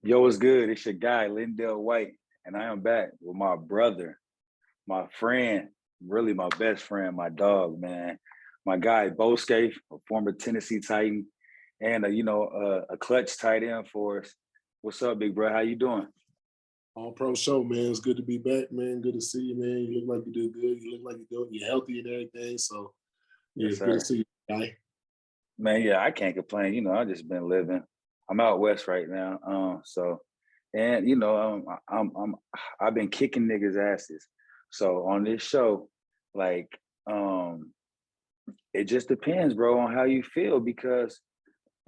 Yo, what's good? It's your guy, LenDale White, and I am back with my brother, my friend, really my best friend, my dog, man. My guy, Bo Scaife, a former Tennessee Titan, and a clutch tight end for us. What's up, big bro? How you doing? All pro show, man. It's good to be back, man. Good to see you, man. You look like you do good. You look like you're healthy and everything. So yeah, Yes, it's good to sir. see you, guy. Man, yeah, I can't complain. I just been living. I'm out west right now, and I've been kicking niggas' asses. So on this show, like, um, it just depends, bro, on how you feel because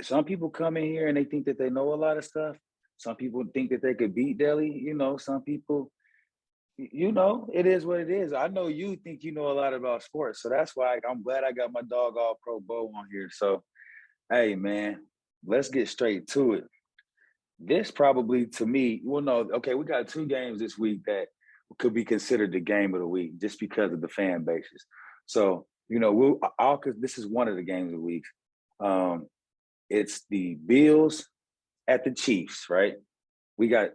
some people come in here and they think that they know a lot of stuff. Some people think that they could beat Delhi. Some people, it is what it is. I know you think you know a lot about sports, so that's why I'm glad I got my dog all pro Bo on here. So, hey, man, let's get straight to it. This probably to me, well, no, okay, we got two games this week that could be considered the game of the week just because of the fan bases. So, because this is one of the games of the week. Um, it's the Bills at the Chiefs, right? We got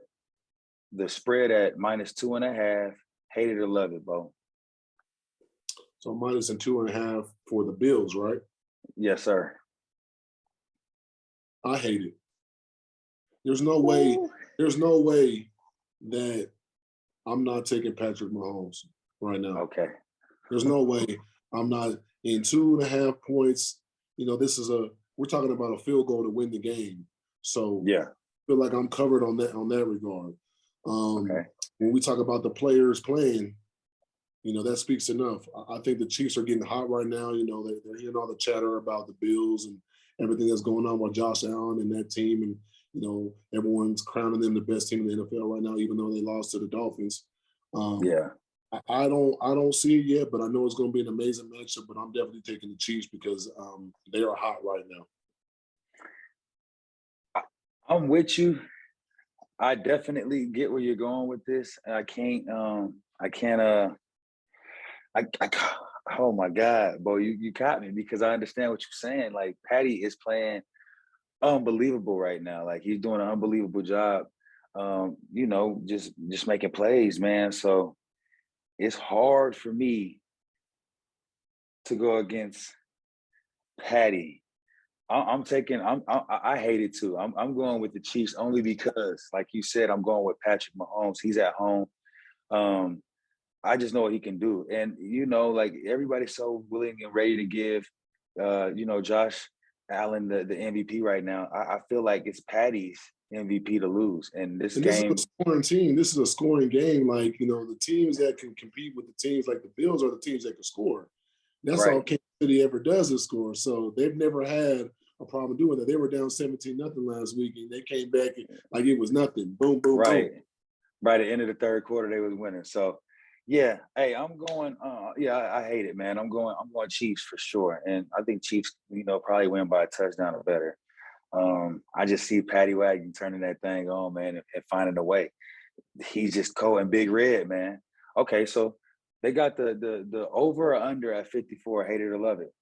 the spread at -2.5. Hate it or love it, Bo. So minus and 2.5 for the Bills, right? Yes, sir. I hate it. There's no way. Ooh. There's no way that I'm not taking Patrick Mahomes right now. Okay. There's no way I'm not in 2.5 points. We're talking about a field goal to win the game. So Yeah. I feel like I'm covered on that regard. Okay. When we talk about the players playing, that speaks enough. I think the Chiefs are getting hot right now. They're hearing all the chatter about the Bills and everything that's going on with Josh Allen and that team. And, everyone's crowning them the best team in the NFL right now, even though they lost to the Dolphins. Um, Yeah. I don't see it yet, but I know it's going to be an amazing matchup. But I'm definitely taking the Chiefs because they are hot right now. I'm with you. I definitely get where you're going with this. I can't I oh my God, Bo, you caught me because I understand what you're saying. Like Patty is playing unbelievable right now. Like he's doing an unbelievable job. Just making plays, man. So it's hard for me to go against Patty. I'm taking. I hate it too. I'm going with the Chiefs only because, like you said, I'm going with Patrick Mahomes. He's at home. Um, I just know what he can do, and like everybody's so willing and ready to give, Josh Allen the MVP right now. I feel like it's Patty's MVP to lose, and this And this is a game, scoring team. This is a scoring game. Like, the teams that can compete with the teams like the Bills are the teams that can score. That's all right, Kansas City ever does is score. So they've never had a problem doing that. They were down 17-0 last week, and they came back like it was nothing. Boom, boom, right, boom. by the end of the third quarter, they was winning. So, yeah, hey, I'm going. Yeah, I hate it, man. I'm going Chiefs for sure, and I think Chiefs, probably win by a touchdown or better. I just see Patty Wagon turning that thing on, man, and finding a way. He's just cold and big red, man. Okay, so they got the over or under at 54. Hate it or love it.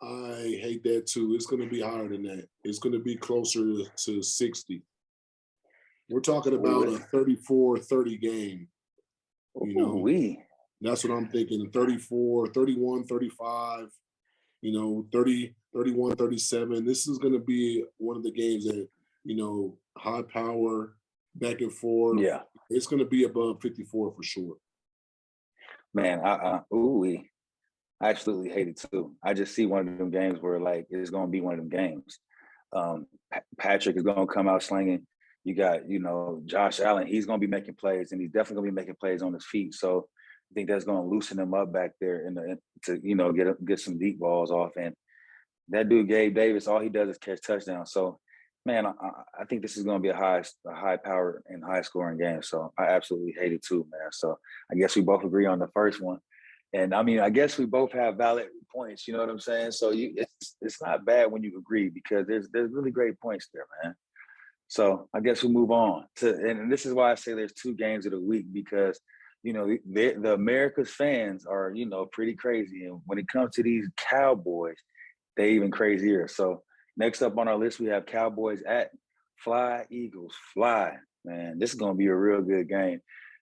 I hate that too. It's going to be higher than that. It's going to be closer to 60. We're talking Ooh, about a 34-30 game, you ooh, know. we. That's what I'm thinking. 34, 31, 35, 30, 31, 37. This is going to be one of the games that, high power, back and forth. Yeah, It's going to be above 54 for sure. man. Ooh, we. I absolutely hate it too. I just see one of them games where like it's gonna be one of them games. Patrick is gonna come out slinging. You got Josh Allen. He's gonna be making plays, and he's definitely gonna be making plays on his feet. So I think that's gonna loosen him up back there to get some deep balls off. And that dude Gabe Davis, all he does is catch touchdowns. So man, I think this is gonna be a high power and high scoring game. So I absolutely hate it too, man. So I guess we both agree on the first one. And I mean, I guess we both have valid points. You know what I'm saying? So it's not bad when you agree because there's really great points there, man. So I guess we move on and this is why I say there's two games of the week because the America's fans are pretty crazy, and when it comes to these Cowboys, they even crazier. So Next up on our list, we have Cowboys at Fly Eagles. Fly, man. This is gonna be a real good game.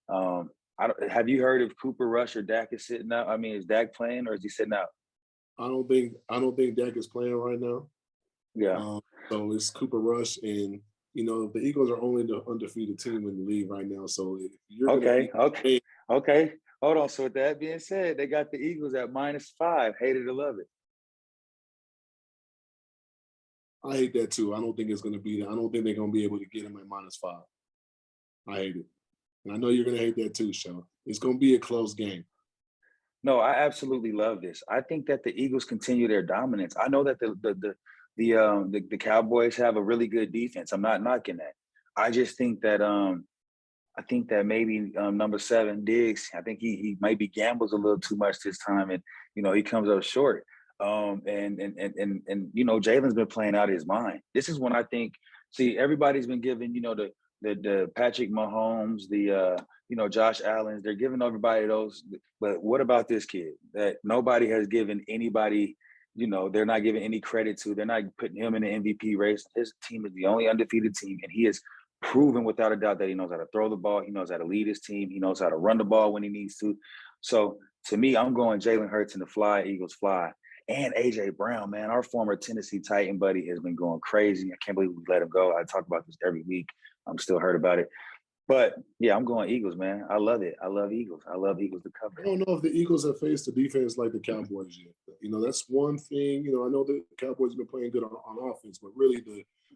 Have you heard if Cooper Rush or Dak is sitting out? I mean, is Dak playing or is he sitting out? I don't think Dak is playing right now. Yeah. Um, so it's Cooper Rush, and the Eagles are only the undefeated team in the league right now. So if you're going to Okay. be, Okay. hey, Okay. Hold on. So with that being said, they got the Eagles at -5. Hate it or love it. I hate that too. I don't think it's going to be. I don't think they're going to be able to get him at -5. I hate it, and I know you're going to hate that too, Sean. It's going to be a close game. No, I absolutely love this. I think that the Eagles continue their dominance. I know that the Cowboys have a really good defense. I'm not knocking that. I just think that I think that maybe number 7 Diggs. I think he maybe gambles a little too much this time, and he comes up short. And Jalen's been playing out of his mind. This is when I think. See, everybody's been giving the Patrick Mahomes, Josh Allen's. They're giving everybody those. But what about this kid that nobody has given anybody? They're not giving any credit to. They're not putting him in the MVP race. His team is the only undefeated team, and he is proven without a doubt that he knows how to throw the ball. He knows how to lead his team. He knows how to run the ball when he needs to. So to me, I'm going Jalen Hurts and the Fly Eagles fly. And AJ Brown, man, our former Tennessee Titan buddy has been going crazy. I can't believe we let him go. I talk about this every week. I'm still hurt about it. But yeah, I'm going Eagles, man. I love it. I love Eagles. I love Eagles to I cover. don't know if the Eagles have faced a defense like the Cowboys yet. That's one thing. I know the Cowboys have been playing good on offense, but really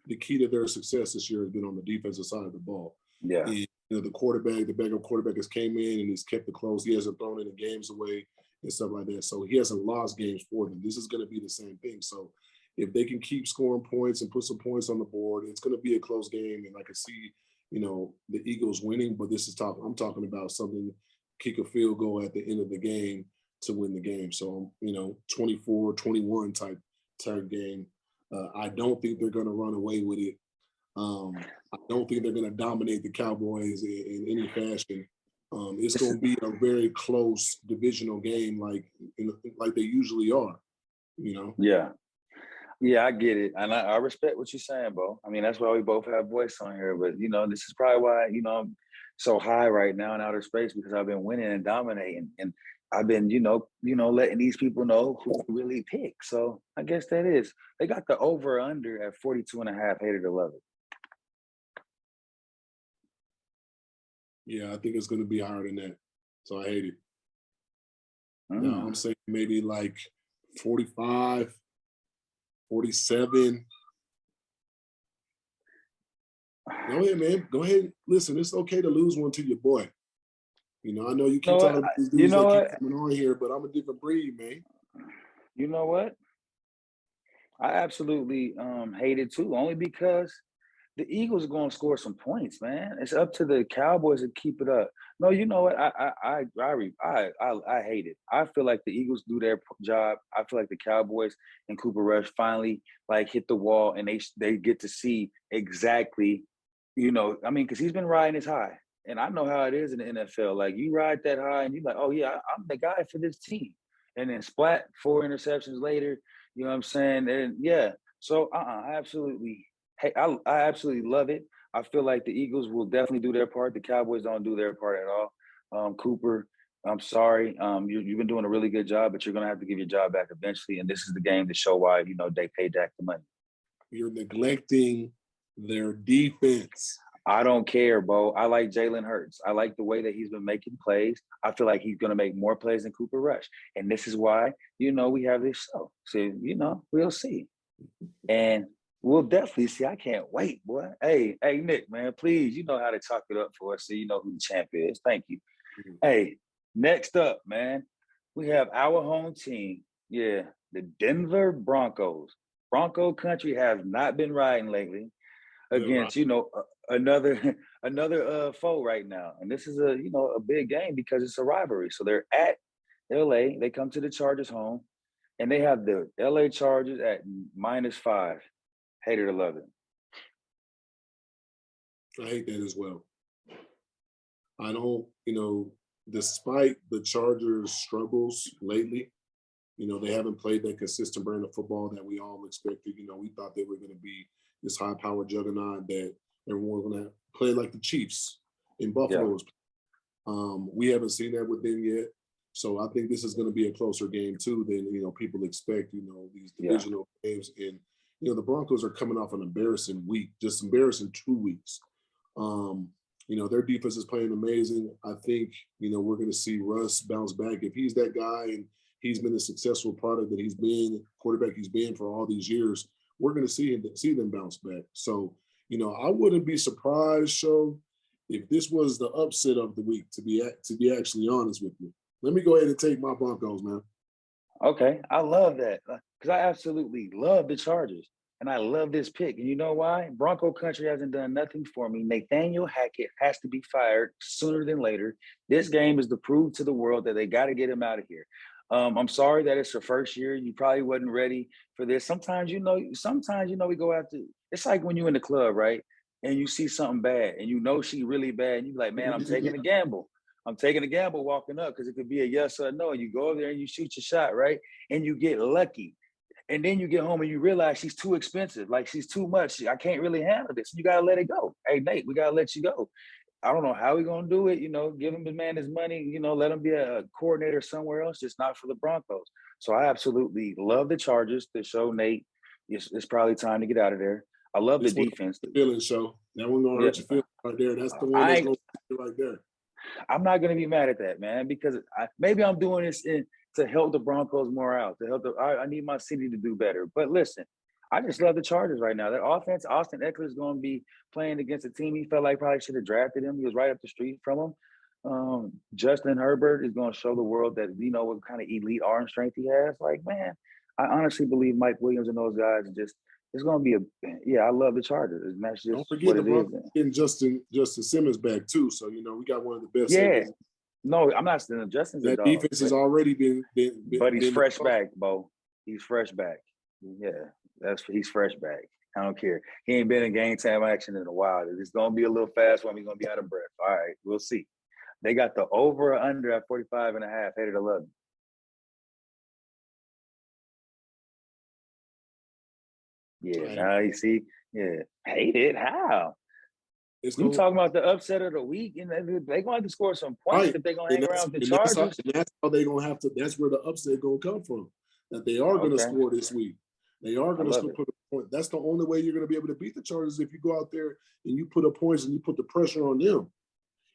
the key to their success this year has been on the defensive side of the ball. Yeah. And the backup quarterback has came in and he's kept it close. He hasn't thrown any games away and stuff like that. So he hasn't lost games for them. This is going to be the same thing. So if they can keep scoring points and put some points on the board, it's going to be a close game. And I can see, the Eagles winning, but I'm talking about something, kick a field goal at the end of the game to win the game. So, 24-21 type game. I don't think they're going to run away with it. I don't think they're going to dominate the Cowboys in any fashion. It's going to be a very close divisional game, like they usually are. Yeah. Yeah, I get it. And I respect what you're saying, Bo. I mean, that's why we both have voice on here. But, this is probably why, I'm so high right now in outer space, because I've been winning and dominating. And I've been, letting these people know who to really pick. So I guess that is. They got the over under at 42.5. Hated to love it. Yeah, I think it's going to be higher than that. So I hate it. I'm Mm. saying maybe like 45, 47. Go ahead, man. Go ahead. Listen, it's okay to lose one to your boy. I know you You know keep what? talking about these You dudes know that keep what? coming on here, but I'm a different breed, man. You know what? I absolutely hate it too, only because the Eagles are going to score some points, man. It's up to the Cowboys to keep it up. No, you know what? I hate it. I feel like the Eagles do their job. I feel like the Cowboys and Cooper Rush finally hit the wall, and they get to see exactly, I mean, because he's been riding his high, and I know how it is in the NFL. Like, you ride that high, and you're like, oh yeah, I'm the guy for this team, and then splat 4 interceptions later. You know what I'm saying? And yeah, so I absolutely. Hey, I absolutely love it. I feel like the Eagles will definitely do their part. The Cowboys don't do their part at all. Cooper, I'm sorry. You've been doing a really good job, but you're going to have to give your job back eventually. And this is the game to show why, they pay Dak the money. You're neglecting their defense. I don't care, Bo. I like Jalen Hurts. I like the way that he's been making plays. I feel like he's going to make more plays than Cooper Rush. And this is why, we have this show. So, we'll see. And we'll definitely see. I can't wait, boy. Hey, Nick, man, please, you know how to talk it up for us so you know who the champ is. Thank you. Mhm. Hey, next up, man, we have our home team. Yeah, the Denver Broncos. Bronco country has not been riding lately Good, Ron. against, another another foe right now. And this is a big game because it's a rivalry. So they're at LA. They come to the Chargers home, and they have the LA Chargers at -5. Hate it or love it. I hate that as well. I don't, despite the Chargers' struggles lately, You know, they haven't played that consistent brand of football that we all expected. You know, we thought they were going to be this high-powered juggernaut that everyone was going to play like the Chiefs in Yeah. Buffalo. We haven't seen that with them yet. So I think this is going to be a closer game too than, you know, people expect. You know, these Yeah. divisional games, and you know the Broncos are coming off an embarrassing week, just embarrassing 2 weeks. You know, their defense is playing amazing. I think, you know, we're going to see Russ bounce back. If he's that guy and he's been a successful product that he's been, quarterback he's been for all these years, we're going to see them bounce back. So, you know, I wouldn't be surprised, Show, if this was the upset of the week, to be actually honest with you. Let me go ahead and take my Broncos, man. Okay, I love that because I absolutely love the Chargers, and I love this pick. And you know why? Bronco country hasn't done nothing for me. Nathaniel Hackett has to be fired sooner than later. This game is to prove to the world that they got to get him out of here. I'm sorry that it's your first year. You probably wasn't ready for this. Sometimes you know we go after. It's like when you're in the club, right? And you see something bad, and you know she really bad, and you're like, man, I'm taking a gamble. I'm taking a gamble walking up because it could be a yes or a no. You go over there and you shoot your shot, right? And you get lucky. And then you get home and you realize she's too expensive. Like she's too much. I can't really handle this. You got to let it go. Hey, Nate, we got to let you go. I don't know how we're going to do it. You know, give him the man his money, you know, let him be a coordinator somewhere else, just not for the Broncos. So I absolutely love the Chargers to show Nate it's probably time to get out of there. I love the This one defense. feeling Show. That one gonna Yeah, hurt your feelings right there. That's the one that's gonna be right there. I'm not going to be mad at that, man, because maybe I'm doing this to help the Broncos more out, to help I need my city to do better. But listen, I just love the Chargers right now. Their offense, Austin Eckler is going to be playing against a team he felt like probably should have drafted him. He was right up the street from him. Justin Herbert is going to show the world that, you know, what kind of elite arm strength he has. Like, man, I honestly believe Mike Williams and those guys it's going to be I love the Chargers. And that's just Don't forget what the it is. Broncos getting Justin Simmons back too. So, you know, we got one of the best Yeah. safeties. No, I'm not saying Justin's a That dog. defense has already But he's been fresh back, Bo. He's fresh back. Yeah, he's fresh back. I don't care. He ain't been in game time action in a while. It's gonna be a little fast when he's gonna be out of breath. All right, we'll see. They got the over or under at 45.5, headed to 11. Yeah, now you see. Yeah, hate it. How? You talking about the upset of the week, and they're going to have to score some points if they're going to hang around with the Chargers. That's how they're going to have to. That's where the upset going to come from. That they are going to score this week. They are going to put a point. That's the only way you're going to be able to beat the Chargers if you go out there and you put up points and you put the pressure on them.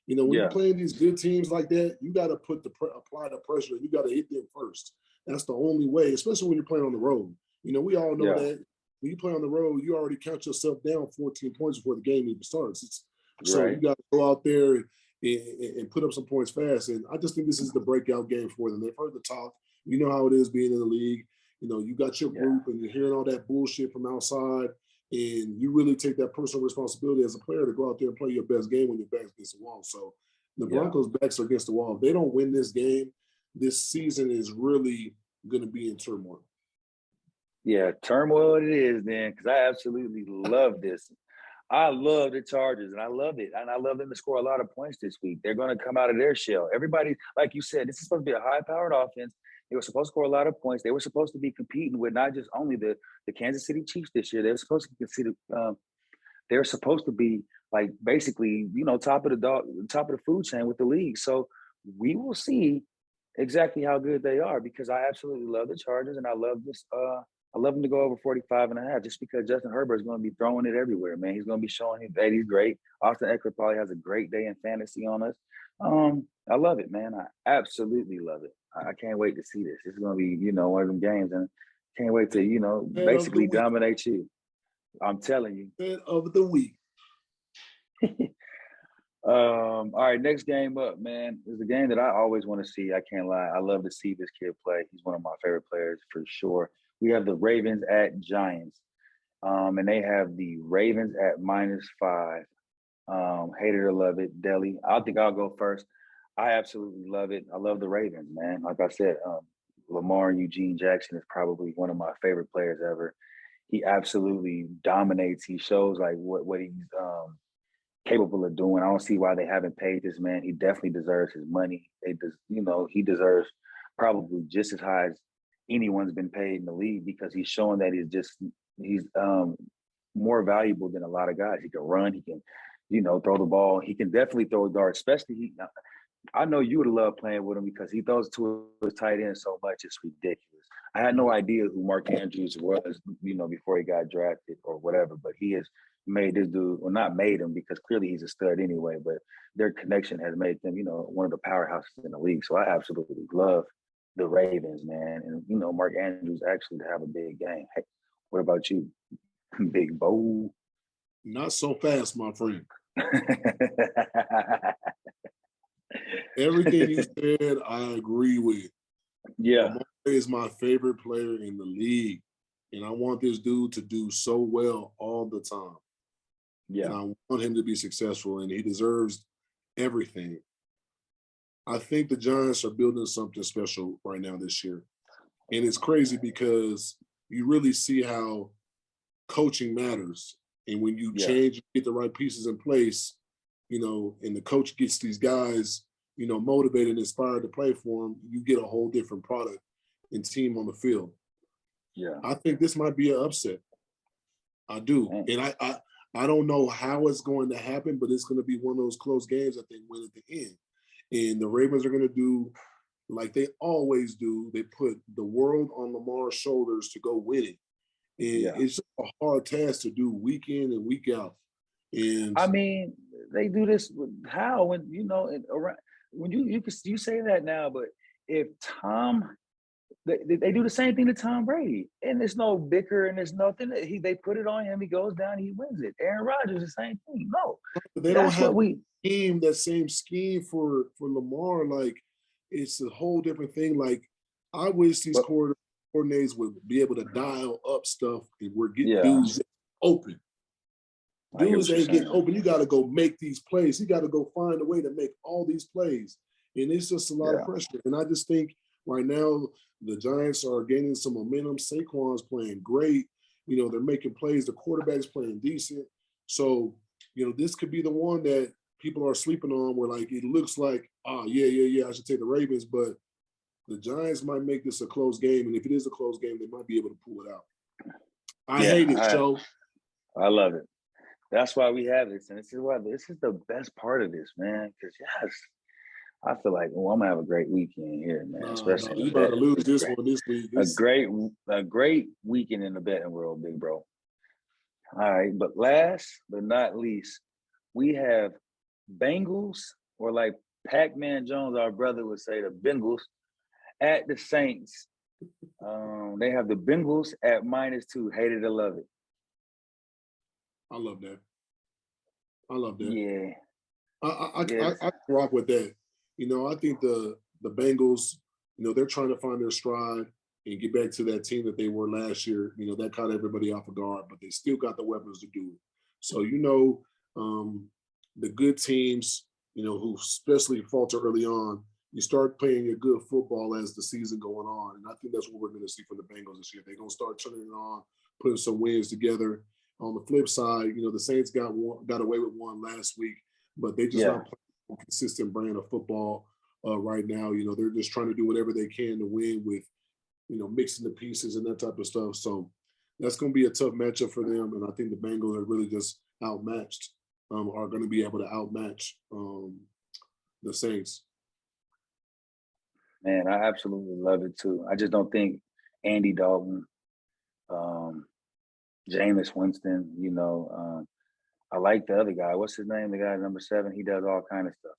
You know, when you're playing these good teams like that, you got to apply the pressure. You got to hit them first. That's the only way, especially when you're playing on the road. You know, we all know that. When you play on the road, you already count yourself down 14 points before the game even starts. So you got to go out there and put up some points fast. And I just think this is the breakout game for them. They've heard the talk. You know how it is being in the league. You know, you got your group and you're hearing all that bullshit from outside. And you really take that personal responsibility as a player to go out there and play your best game when your back's against the wall. So the Broncos' backs are against the wall. If they don't win this game, this season is really going to be in turmoil. Yeah, turmoil it is then, because I absolutely love this. I love the Chargers, and I love it. And I love them to score a lot of points this week. They're going to come out of their shell. Everybody, like you said, this is supposed to be a high-powered offense. They were supposed to score a lot of points. They were supposed to be competing with not just only the Kansas City Chiefs this year. They were supposed to consider. They're supposed to be like basically, you know, top of the food chain with the league. So we will see exactly how good they are, because I absolutely love the Chargers, and I love this. I love him to go over 45.5 just because Justin Herbert is going to be throwing it everywhere, man. He's going to be showing that he's great. Austin Eckler probably has a great day in fantasy on us. I love it, man. I absolutely love it. I can't wait to see this. It's going to be, you know, one of them games, and can't wait to, you know, basically dominate you. I'm telling you. Head of the week. All right, next game up, man, is a game that I always want to see. I can't lie. I love to see this kid play. He's one of my favorite players for sure. We have the Ravens at Giants, and they have the Ravens at -5. Hate it or love it, Deli. I think I'll go first. I absolutely love it. I love the Ravens, man. Like I said, Lamar and Eugene Jackson is probably one of my favorite players ever. He absolutely dominates. He shows like what he's capable of doing. I don't see why they haven't paid this man. He definitely deserves his money. He deserves probably just as high as anyone's been paid in the league because he's showing that he's more valuable than a lot of guys. He can run, he can, throw the ball. He can definitely throw a dart, especially I know you would love playing with him because he throws to his tight end so much, it's ridiculous. I had no idea who Mark Andrews was, before he got drafted or whatever, but he has made this dude, well, not made him because clearly he's a stud anyway, but their connection has made them, one of the powerhouses in the league. So I absolutely love the Ravens, man. And, Mark Andrews actually to have a big game. Hey, what about you, Big Bo? Not so fast, my friend. Everything you said, I agree with. Yeah. Lamar is my favorite player in the league. And I want this dude to do so well all the time. Yeah. And I want him to be successful, and he deserves everything. I think the Giants are building something special right now this year. And it's crazy because you really see how coaching matters. And when you change, get the right pieces in place, and the coach gets these guys, motivated and inspired to play for him, you get a whole different product and team on the field. Yeah. I think this might be an upset. I do. Man. And I don't know how it's going to happen, but it's going to be one of those close games that they win at the end. And the Ravens are going to do like they always do. They put the world on Lamar's shoulders to go win it. And it's a hard task to do week in and week out. And I mean, they do this how when when you say that now, but if Tom, they do the same thing to Tom Brady, and there's no bicker and there's nothing. They put it on him, he goes down, he wins it. Aaron Rodgers, the same thing. No, but they don't have that same scheme for Lamar. Like it's a whole different thing. Like I wish these coordinators would be able to dial up stuff and we're getting dudes open. Dudes ain't getting open. You got to go make these plays. You got to go find a way to make all these plays. And it's just a lot of pressure. And I just think right now the Giants are gaining some momentum. Saquon's playing great. They're making plays. The quarterback's playing decent. So, this could be the one that people are sleeping on where like it looks like, I should take the Ravens, but the Giants might make this a close game. And if it is a close game, they might be able to pull it out. I hate it, Joe. I love it. That's why we have this. And this is the best part of this, man. Because I feel like, I'm gonna have a great weekend here, man. Especially you about to lose this one this week. A great weekend in the betting world, big bro. All right, but last but not least, we have Bengals, or like Pac-Man Jones, our brother would say, the Bengals at the Saints. They have the Bengals at -2. Hate it or love it. I love that. Yeah. I rock with that. I think the Bengals, they're trying to find their stride and get back to that team that they were last year. That caught everybody off guard, but they still got the weapons to do it. So, the good teams, who especially falter early on, you start playing a good football as the season going on. And I think that's what we're going to see from the Bengals this year. They're going to start turning it on, putting some wins together. On the flip side, the Saints got away with one last week, but they just not playing a consistent brand of football right now. They're just trying to do whatever they can to win with, mixing the pieces and that type of stuff. So that's going to be a tough matchup for them. And I think the Bengals are really just outmatched, are going to be able to outmatch the Saints. Man, I absolutely love it too. I just don't think Andy Dalton, Jameis Winston, I like the other guy. What's his name? The guy number 7. He does all kind of stuff.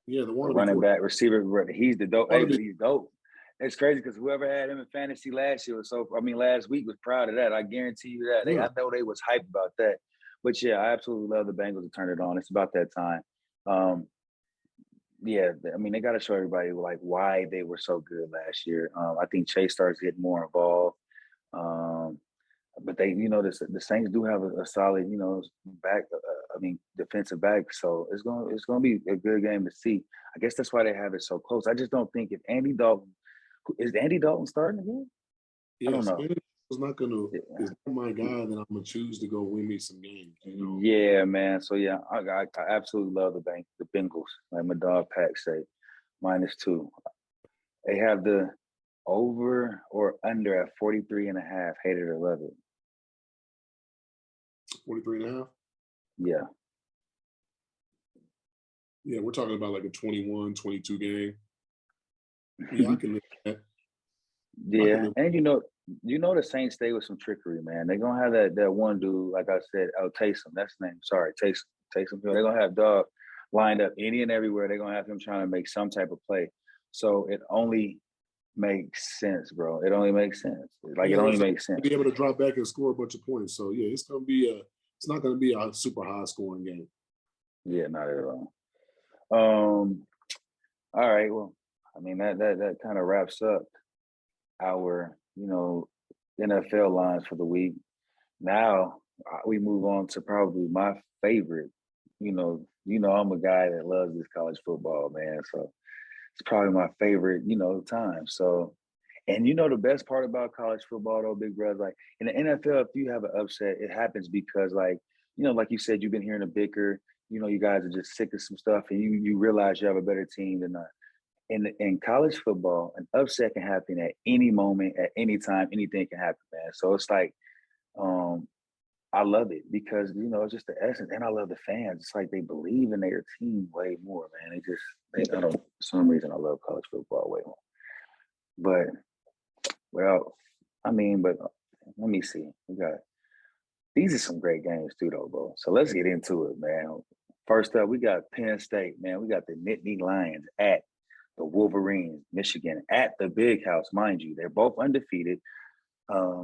The one running back, receiver. He's the dope. Hey, he's dope. It's crazy because whoever had him in fantasy last week was proud of that. I guarantee you that. I know they was hyped about that. But yeah, I absolutely love the Bengals to turn it on. It's about that time. They got to show everybody like why they were so good last year. I think Chase starts getting more involved. But they, the Saints do have a solid, back. Defensive back. So it's gonna be a good game to see. I guess that's why they have it so close. I just don't think if Andy Dalton is starting again. Yes, I don't know. Is not my guy that I'm gonna choose to go win me some games. Yeah, man. So yeah, I absolutely love the Bengals. Like my dog Pack say, -2. They have the Over or under at 43 and a half, hate it or love it. 43 and a half. Yeah. Yeah, we're talking about like a 21, 22 game. Yeah, I can live with that. I can Yeah, live. and the Saints stay with some trickery, man. They're gonna have that one dude, like I said, Taysom. That's his name. Sorry, Taysom. Taysom Hill. They're gonna have Dog lined up any and everywhere. They're gonna have him trying to make some type of play. So it only makes sense, bro. It only makes sense. Like it Yeah, only so makes sense. be able to drop back and score a bunch of points. So yeah, it's not gonna be a super high scoring game. Yeah, not at all. Um, all right. Well, I mean that kind of wraps up our NFL lines for the week. Now we move on to probably my favorite. I'm a guy that loves this college football, man. So it's probably my favorite, time. So, and the best part about college football, though, big brother, like in the NFL, if you have an upset, it happens because, like, like you said, you've been hearing a bicker. You guys are just sick of some stuff, and you realize you have a better team than us. In college football, an upset can happen at any moment, at any time, anything can happen, man. So it's like, um, I love it because it's just the essence, and I love the fans. It's like they believe in their team way more, man. I don't for some reason I love college football way more. But well, but let me see. These are some great games too, though, bro. So let's get into it, man. First up, we got Penn State, man. We got the Nittany Lions at the Wolverines, Michigan, at the Big House, mind you. They're both undefeated.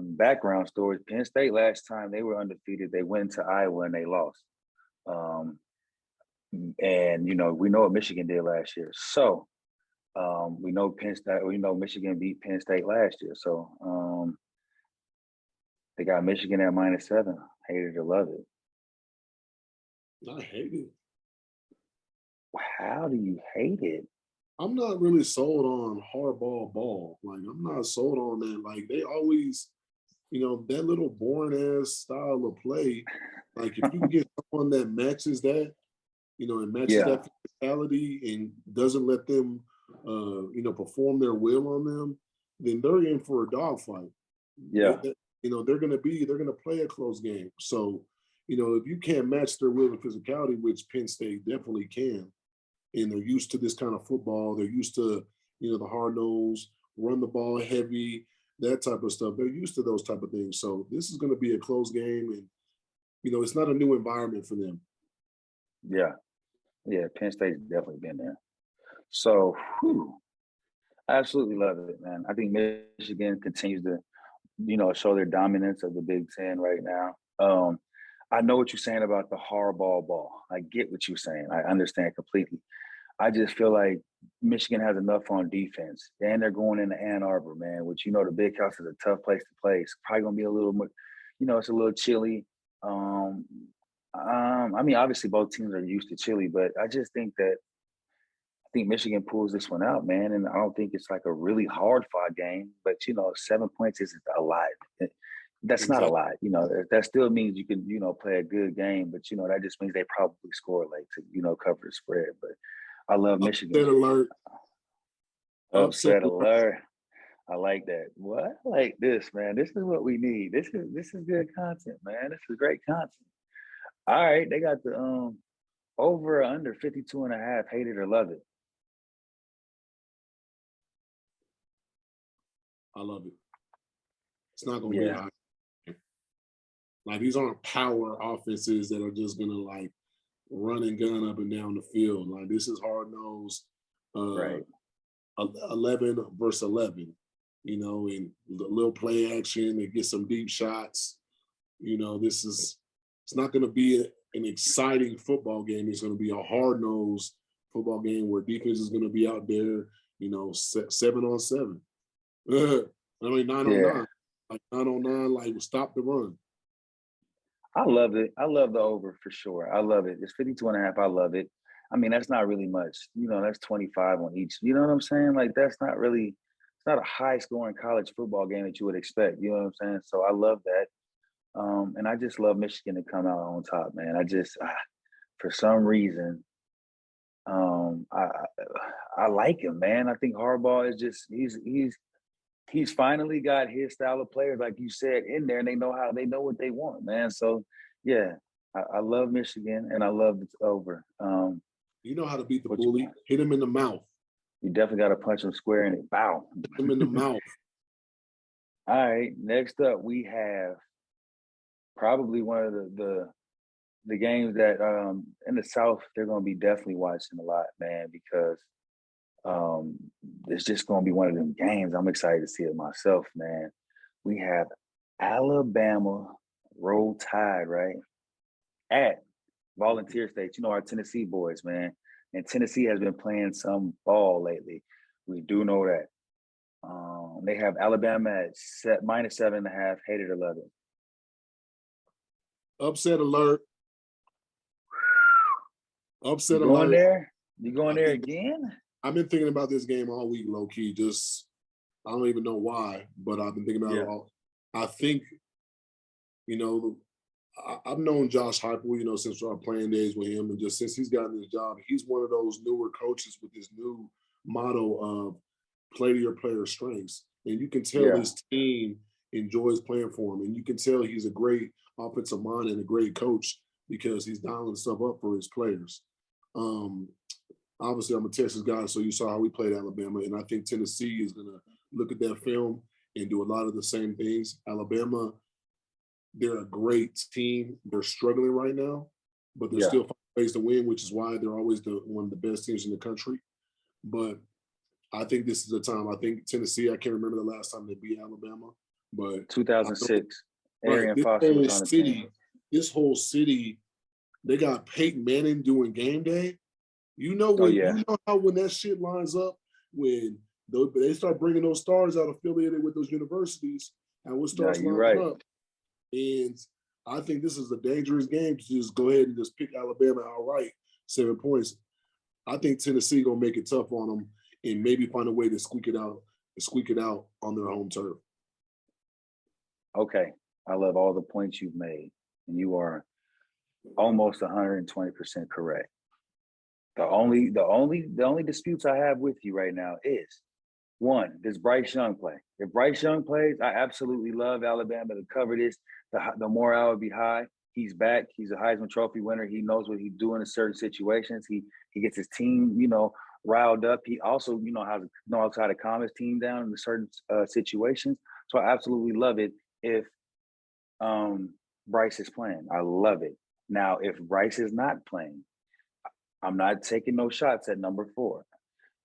Background story: Penn State last time they were undefeated, they went to Iowa and they lost. Um, and we know what Michigan did last year. So we know Michigan beat Penn State last year. So they got Michigan at -7. Hate it or love it. I hate it. How do you hate it? I'm not really sold on hardball ball. Like I'm not sold on that. Like they always, that little boring ass style of play. Like if you can get someone that matches that, and matches Yeah, that physicality and doesn't let them, perform their will on them, then they're in for a dogfight. They, yeah, they, they're gonna play a close game. So, if you can't match their will and physicality, which Penn State definitely can, and they're used to this kind of football. They're used to, the hard nose, run the ball heavy, that type of stuff. They're used to those type of things. So this is going to be a close game, and it's not a new environment for them. yeah, yeah. Penn State's definitely been there. So, I absolutely love it, man. I think Michigan continues to show their dominance of the Big Ten right now. I know what you're saying about the hardball ball. I get what you're saying. I understand completely. I just feel like Michigan has enough on defense, and they're going into Ann Arbor, man. Which the Big House is a tough place to play. It's probably gonna be a little more, it's a little chilly. Obviously both teams are used to chilly, but I think Michigan pulls this one out, man. And I don't think it's like a really hard fought game, but 7 points isn't a lot. That's not a Exactly. lot. That still means you can, play a good game, but that just means they probably score late to, cover the spread. But I love Michigan. Upset alert. Upset Upset alert. alert. I like that. What? I like this, man. This is what we need. This is good content, man. This is great content. All right, they got the over or under 52 and a half, hate it or love it. I love it. It's not going to be a Yeah. high. Like these aren't power offenses that are just going to like run and gun up and down the field. Like this is hard nosed. Uh, Right. 11 versus 11, and the little play action, they get some deep shots. It's not going to be an exciting football game. It's going to be a hard nosed football game where defense is going to be out there, 7-on-7. Nine on Yeah. nine, like 9-on-9, like stop the run. I love it. I love the over for sure. I love it. It's 52 and a half. I love it. That's not really much. That's 25 on each. You know what I'm saying? Like, that's not really, it's not a high scoring college football game that you would expect. You know what I'm saying? So I love that. And I just love Michigan to come out on top, man. For some reason, I like him, man. I think Harbaugh is just, he's finally got his style of players, like you said, in there, and they know what they want, man. So yeah, I love Michigan, and I love it's over. You know how to beat the bully. Hit him in the mouth. You definitely got to punch him square in it. Bow. Hit him in the mouth. All right. Next up, we have probably one of the games that in the South they're going to be definitely watching a lot, man, because it's just going to be one of them games. I'm excited to see it myself, man. We have Alabama Roll Tide, right? At Volunteer State, our Tennessee boys, man. And Tennessee has been playing some ball lately. We do know that. They have Alabama at -7.5, hated 11. Upset alert. Upset you going alert. there? You going there again? I've been thinking about this game all week, low key. Just I don't even know why, but I've been thinking about it all. I think, I've known Josh Heupel, since our playing days with him, and just since he's gotten his job, he's one of those newer coaches with this new motto of play to your players' strengths. And you can tell his team enjoys playing for him. And you can tell he's a great offensive mind and a great coach because he's dialing stuff up for his players. Obviously, I'm a Texas guy, so you saw how we played Alabama. And I think Tennessee is going to look at that film and do a lot of the same things. Alabama, they're a great team. They're struggling right now, but they're still finding ways to win, which is why they're always one of the best teams in the country. But I think this is the time. I think Tennessee, I can't remember the last time they beat Alabama, but 2006. Arian Foster was on the team. This whole city, they got Peyton Manning doing game day. You know how when that shit lines up, when they start bringing those stars out affiliated with those universities, and what starts lining up. And I think this is a dangerous game to just go ahead and just pick Alabama outright, 7 points. I think Tennessee gonna make it tough on them and maybe find a way to squeak it out on their home turf. Okay, I love all the points you've made, and you are almost 120% correct. The only disputes I have with you right now is, one, does Bryce Young play? If Bryce Young plays, I absolutely love Alabama to cover this. The morale would be high. He's back. He's a Heisman Trophy winner. He knows what he's doing in certain situations. He gets his team, riled up. He also, knows how to calm his team down in certain situations. So I absolutely love it if Bryce is playing. I love it. Now, if Bryce is not playing, I'm not taking no shots at number 4.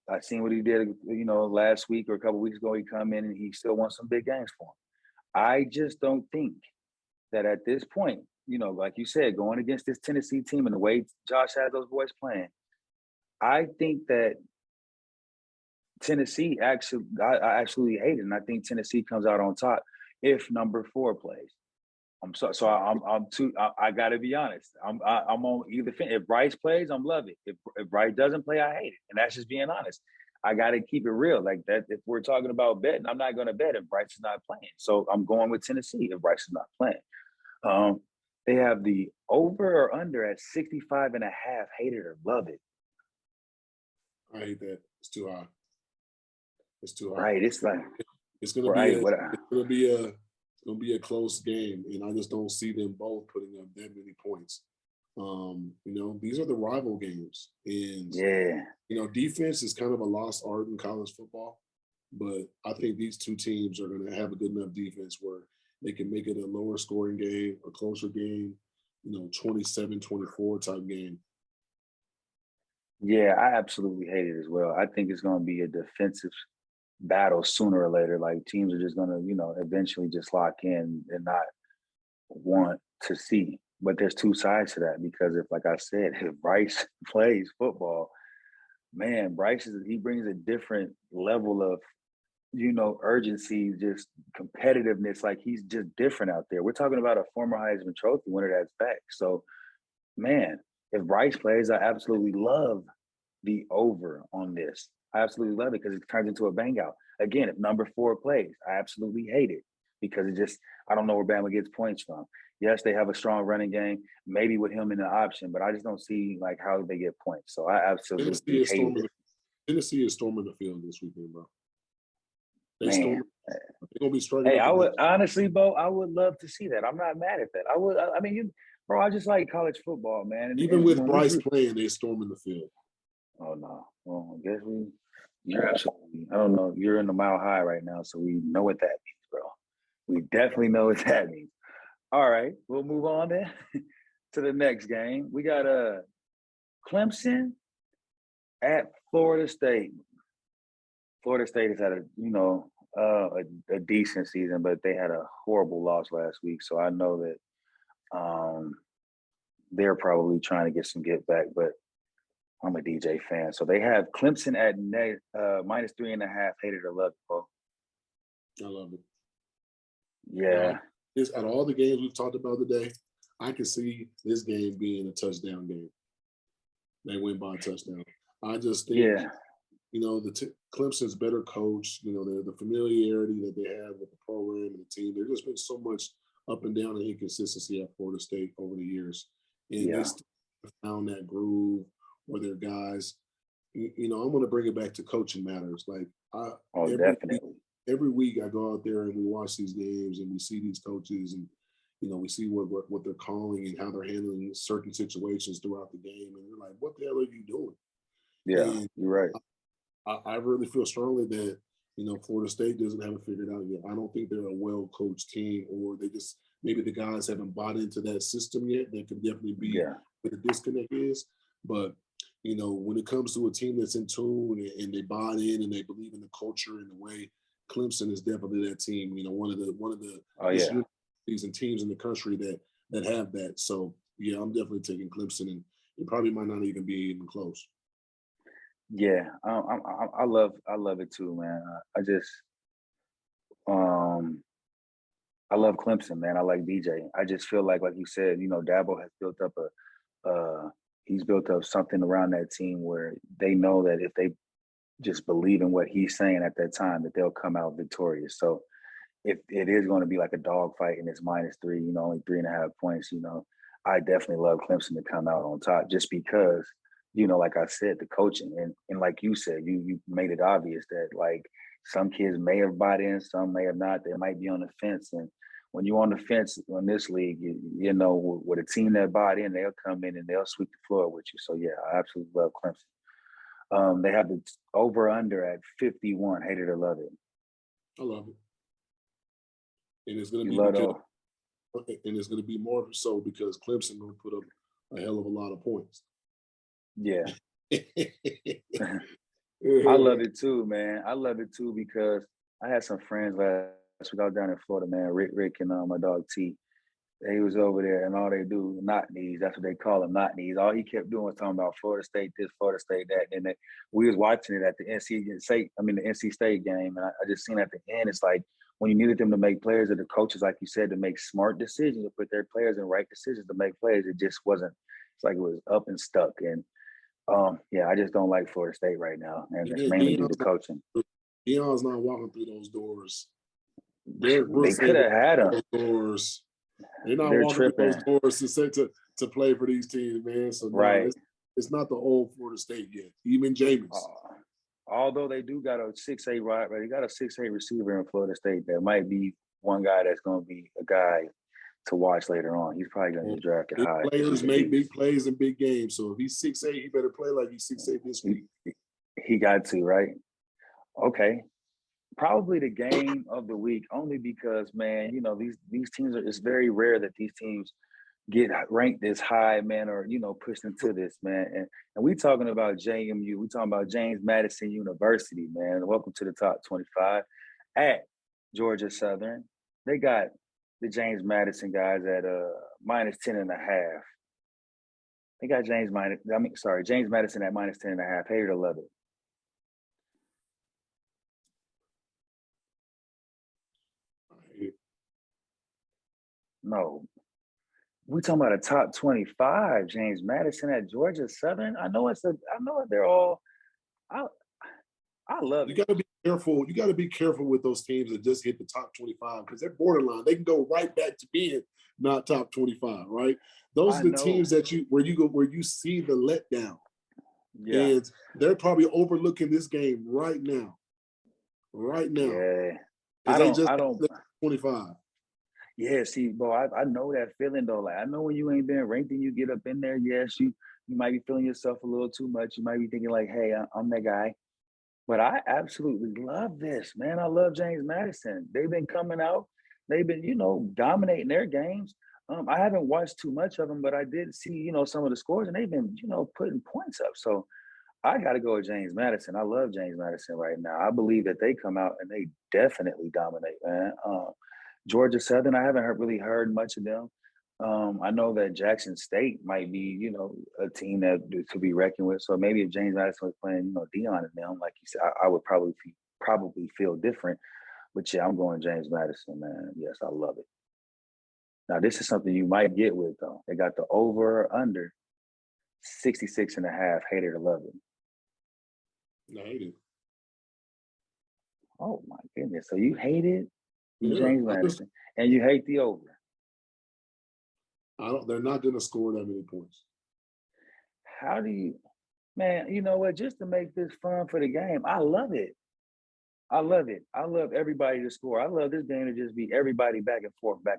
I seen what he did, last week or a couple weeks ago. He come in and he still won some big games for him. I just don't think that at this point, like you said, going against this Tennessee team and the way Josh had those boys playing, I think that Tennessee I absolutely hate it, and I think Tennessee comes out on top if number 4 plays. I got to be honest. I'm on either fin. If Bryce plays, I'm love it. If Bryce doesn't play, I hate it, and that's just being honest. I got to keep it real like that. If we're talking about betting, I'm not going to bet if Bryce is not playing. So I'm going with Tennessee if Bryce is not playing. They have the over or under at 65.5. Hate it or love it. I hate that. It's too high. It's too high. Right. It's like it's gonna be a close game, and I just don't see them both putting up that many points. These are the rival games, and defense is kind of a lost art in college football. But I think these two teams are going to have a good enough defense where they can make it a lower scoring game, a closer game, 27-24 type game. Yeah, I absolutely hate it as well. I think it's going to be a defensive battle sooner or later. Like teams are just going to, eventually just lock in and not want to see. But there's two sides to that because like I said, if Bryce plays football, man, he brings a different level of, urgency, just competitiveness. Like he's just different out there. We're talking about a former Heisman Trophy winner that's back. So, man, if Bryce plays, I absolutely love the over on this. I absolutely love it because it turns into a bang out. Again, if number 4 plays, I absolutely hate it because I don't know where Bama gets points from. Yes, they have a strong running game, maybe with him in the option, but I just don't see like how they get points. So I absolutely hate it. Tennessee is storming the field this weekend, bro. They Man. storm. They're gonna be struggling Hey, up I would against. honestly, Bo, I would love to see that. I'm not mad at that. I mean, bro, I just like college football, man. Even And with when we Bryce do, playing, they storming the field. oh no, well, I guess you're absolutely. I don't know. You're in the mile high right now, so we know what that means, bro. We definitely know what that means. All right, we'll move on then to the next game. We got Clemson at Florida State. Florida State has had a decent season, but they had a horrible loss last week. So I know that they're probably trying to get some get back, but I'm a DJ fan. So they have Clemson at minus 3.5. Hated or loved it, Bo. I love it. Yeah. Out of all the games we've talked about today, I can see this game being a touchdown game. They win by a touchdown. I just think, Clemson's better coach. The familiarity that they have with the program and the team. There's just been so much up and down and inconsistency at Florida State over the years, and they still found that groove where their guys. I'm going to bring it back to coaching matters. Like Definitely. Every week I go out there and we watch these games and we see these coaches and we see what they're calling and how they're handling certain situations throughout the game, and you're like, what the hell are you doing? Yeah, and you're right. I really feel strongly that Florida State doesn't have it figured out yet. I don't think they're a well-coached team, or maybe the guys haven't bought into that system yet. That could definitely be where the disconnect is. But when it comes to a team that's in tune and they bought in and they believe in the culture and the way, Clemson is definitely that team. One of the universities and teams in the country that have that. So yeah, I'm definitely taking Clemson, and it probably might not even be even close. Yeah, I love it too, man. I love Clemson, man. I like BJ. I just feel like you said, Dabo has built up he's built up something around that team where they know that if they just believe in what he's saying at that time, that they'll come out victorious. So if it is going to be like a dogfight and it's -3, only 3.5 points, I definitely love Clemson to come out on top just because, like I said, the coaching and like you said, you made it obvious that like some kids may have bought in, some may have not. They might be on the fence. And when you're on the fence on this league, with a team that bought in, they'll come in and they'll sweep the floor with you. So yeah, I absolutely love Clemson. They have the over under at 51. Hate it or love it. I love it. And it's going to be more so because Clemson going to put up a hell of a lot of points. Yeah. I love it too, man. I love it too because I had some friends last week. I was down in Florida, man. Rick and my dog T. He was over there, and all they do not knees. That's what they call them, not knees. All he kept doing was talking about Florida State this, Florida State that. And then we was watching it at the NC State game, and I just seen at the end, it's like when you needed them to make players or the coaches, like you said, to make smart decisions, to put their players in right decisions to make plays, it just wasn't. It's like it was up and stuck. And I just don't like Florida State right now, and it's mainly due to coaching. Deion's not walking through those doors. They could have had him. Doors. They're not walking through those doors to play for these teams, man. So no, it's not the old Florida State yet. Even Jameis. Although they do got a 6'8" right, they got a 6'8" receiver in Florida State that might be one guy that's going to be a guy to watch later on. He's probably going to get drafted high. Players make big plays in big games. So if he's 6'8", he better play like he's 6'8" this week. He got to, right? Okay. Probably the game of the week, only because, man, these teams it's very rare that these teams get ranked this high, man, or pushed into this, man. And we talking about JMU, we talking about James Madison University, man. Welcome to the top 25 at Georgia Southern. They got the James Madison guys at -10.5. They got James Madison at -10.5. Hate it or love it. No. We talking about a top 25, James Madison at Georgia Southern. I know they're all. I love it. You got to be careful. You got to be careful with those teams that just hit the top 25 because they're borderline. They can go right back to being not top 25, right? Those are the teams that where you see the letdown. Yeah. And they're probably overlooking this game right now. right now. Yeah. Because they just I don't 25. Yeah, see, bro, I know that feeling though. Like I know when you ain't been ranked and you get up in there, yes, you might be feeling yourself a little too much. You might be thinking like, hey, I'm that guy. But I absolutely love this, man. I love James Madison. They've been coming out. They've been, dominating their games. I haven't watched too much of them, but I did see, some of the scores, and they've been, putting points up. So I got to go with James Madison. I love James Madison right now. I believe that they come out and they definitely dominate, man. Georgia Southern, I haven't really heard much of them. I know that Jackson State might be, a team that to be reckoned with. So maybe if James Madison was playing, Dion and them, like you said, I would probably feel different. But yeah, I'm going James Madison, man. Yes, I love it. Now, this is something you might get with, though. They got the over or under 66 and a half. Hate it or love it. I hate it. Oh, my goodness. So you hate it? Yeah, James Madison. And you hate the over. They're not going to score that many points. How do you, man, you know what? Just to make this fun for the game, I love it. I love it. I love everybody to score. I love this game to just be everybody back and forth, man.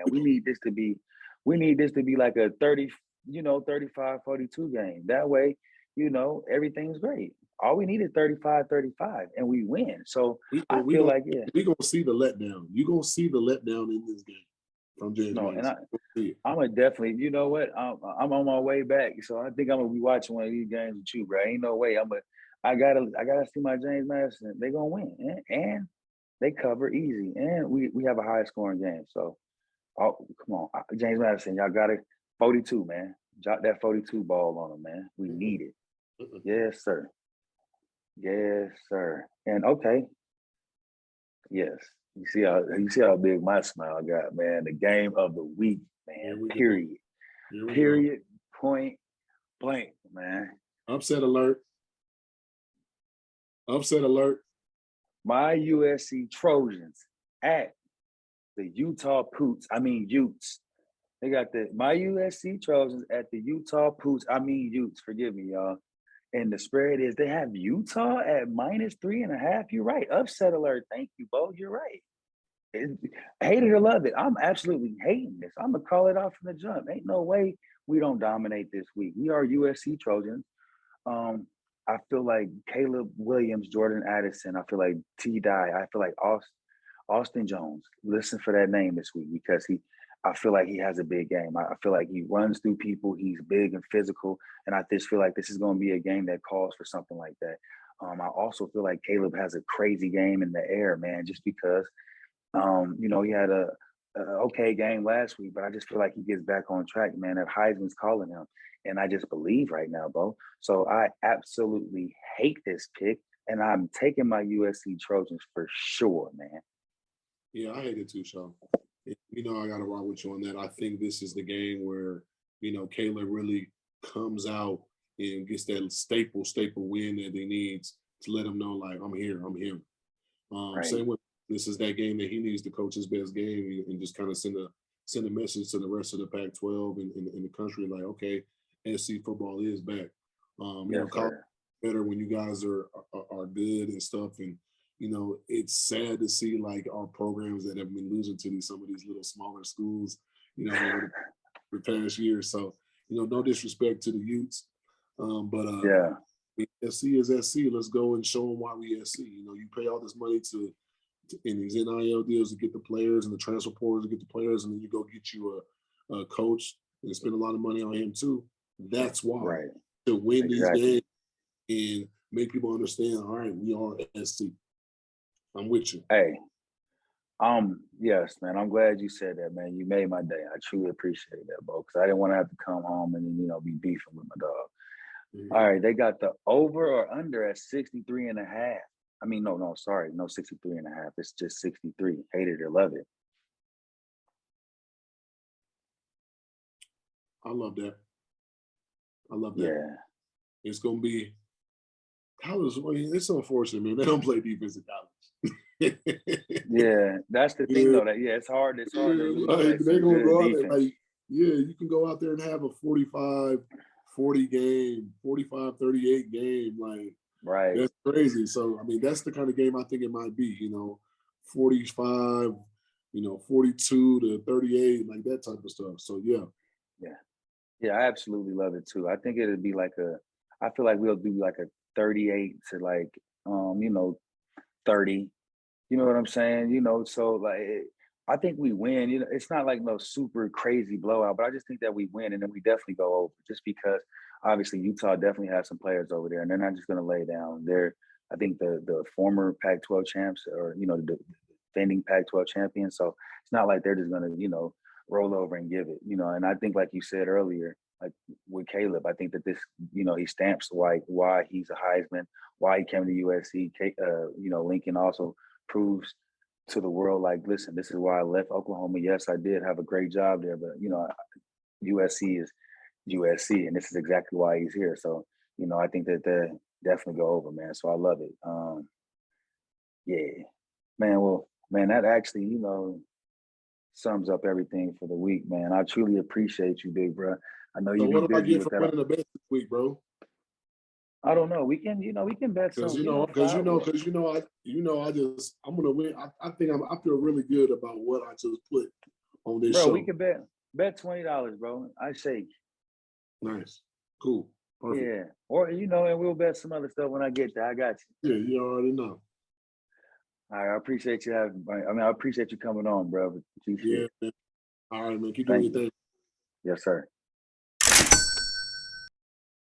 We need this to be like a 30, 35-42 game. That way, everything's great. All we need is 35-35 and we win. So I feel like, yeah. We're going to see the letdown. You're going to see the letdown in this game from James Madison. And I'm going to definitely, you know what? I'm on my way back. So I think I'm going to be watching one of these games with you, bro. Ain't no way. I gotta see my James Madison. They're going to win. And they cover easy. And we have a high scoring game. So, come on. James Madison, y'all got it. 42, man. Drop that 42 ball on them, man. We need it. Yes, sir. Yes, sir. And okay. Yes. You see how big my smile got, man. The game of the week, man. Period. Period. Point blank, man. Upset alert. Upset alert. My USC Trojans at the Utes. They got my USC Trojans at the Utes. Forgive me, y'all. And the spread is they have Utah at -3.5. You're right. Upset alert. Thank you, Bo. You're right. Hate it or love it. I'm absolutely hating this. I'm going to call it out from the jump. Ain't no way we don't dominate this week. We are USC Trojans. I feel like Caleb Williams, Jordan Addison. I feel like T.Dye. I feel like Austin Jones. Listen for that name this week because I feel like he has a big game. I feel like he runs through people. He's big and physical. And I just feel like this is going to be a game that calls for something like that. I also feel like Caleb has a crazy game in the air, man, just because, he had a okay game last week, but I just feel like he gets back on track, man. That Heisman's calling him. And I just believe right now, Bo. So I absolutely hate this pick. And I'm taking my USC Trojans for sure, man. Yeah, I hate it too, Sean. I got to rock with you on that. I think this is the game where, Caleb really comes out and gets that staple win that he needs to let him know, like, I'm here, I'm him. Right. Same with this is that game that he needs to coach his best game and just kind of send a message to the rest of the Pac-12 in the country, like, okay, SC football is back. College better when you guys are good and stuff. And it's sad to see like our programs that have been losing to some of these little smaller schools, over the past year. So, no disrespect to the Utes, but SC is SC. Let's go and show them why we SC. You pay all this money in these NIL deals to get the players and the transfer portals to get the players, and then you go get you a coach and spend a lot of money on him too. That's why. Right. To win these games and make people understand, all right, we are SC. I'm with you. Hey, yes, man. I'm glad you said that, man. You made my day. I truly appreciate that, Bo, because I didn't want to have to come home and be beefing with my dog. Mm-hmm. All right, they got the over or under at 63.5. I mean, no, sorry, no 63.5. It's just 63. Hate it or love it. I love that. Yeah. It's gonna be college. It's unfortunate, man. They don't play defense in college. Yeah, that's the thing, though. It's hard. It's hard. They're gonna go out there. You can go out there and have a 45-40 game, 45-38 game. Right. That's crazy. So I mean, that's the kind of game I think it might be. 45, 42 to 38, like that type of stuff. So yeah. Yeah. Yeah, I absolutely love it too. I think it'd be like I feel like we'll do like a 38 to like, 30. You know what I'm saying? So like I think we win. It's not like no super crazy blowout, but I just think that we win and then we definitely go over just because obviously Utah definitely has some players over there and they're not just gonna lay down. I think the former Pac-12 champs or the defending Pac-12 champions. So it's not like they're just gonna, roll over and give it, and I think like you said earlier, like with Caleb, I think that this, he stamps why he's a Heisman, why he came to USC. Lincoln also proves to the world, like, listen, this is why I left Oklahoma. Yes, I did have a great job there, but USC is USC, and this is exactly why he's here. So, I think that they definitely go over, man. So I love it. Yeah, man. Well, man, that actually, sums up everything for the week, man. I truly appreciate you, big bro. I know So you be what do I busy get with for that. winning the bet this week, bro? I don't know. We can bet Because some, because I'm gonna win. I feel really good about what I just put on this bro. We show. can bet $20, bro. I shake. Nice, cool, perfect. Yeah, or and we'll bet some other stuff when I get there. I got you. Yeah, you already know. All right, I appreciate you I appreciate you coming on, bro. Appreciate Yeah, it. man. All right, man. Keep doing Thank your you. thing. Yes, sir.